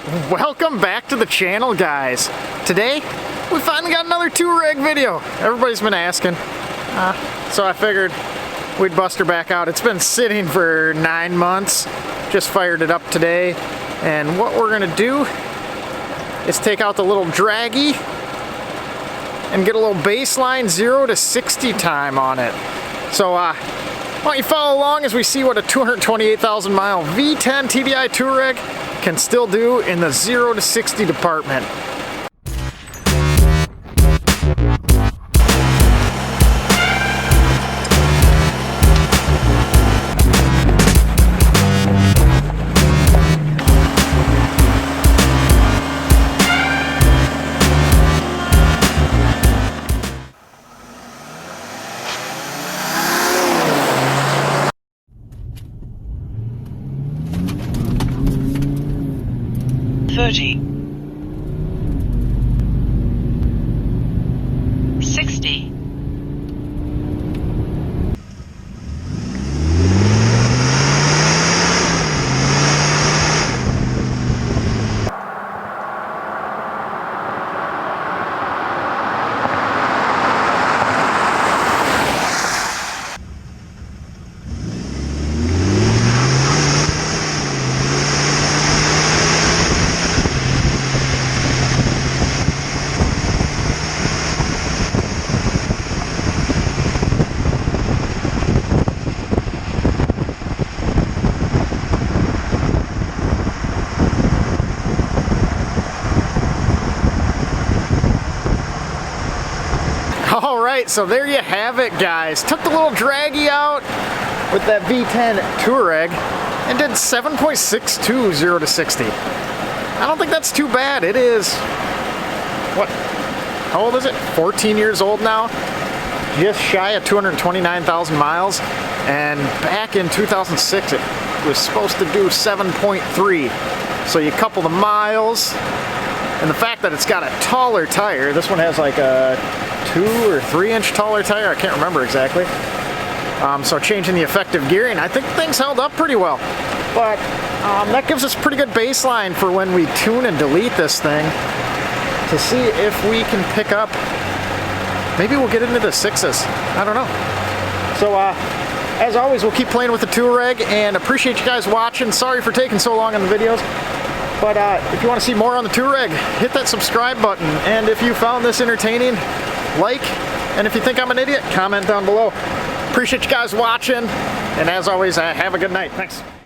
Welcome back to the channel, guys. Today we finally got another Touareg video. Everybody's been asking, so I figured we'd bust her back out. It's been sitting for 9 months. Just fired it up today, and what we're gonna do is take out the little Dragy and get a little baseline 0 to 60 time on it. So why don't you follow along as we see what a 228,000 mile V10 TDI Touareg can still do in the 0 to 60 department. $30, $60, Alright, so there you have it, guys. Took the little Dragy out with that V10 Touareg and did 7.62 0 to 60. I don't think that's too bad. It is, what, how old is it? 14 years old now. Just shy of 229,000 miles. And back in 2006, it was supposed to do 7.3. So you couple the miles and the fact that it's got a taller tire. This one has like a 2 or 3 inch taller tire, I can't remember exactly. So changing the effective gearing, I think things held up pretty well. But that gives us pretty good baseline for when we tune and delete this thing to see if we can pick up, maybe we'll get into the 6s, I don't know. So as always, we'll keep playing with the Touareg and appreciate you guys watching. Sorry for taking so long on the videos. But if you want to see more on the Touareg, hit that subscribe button. And if you found this entertaining, like, and if you think I'm an idiot, comment down below. Appreciate you guys watching, and as always, have a good night. Thanks.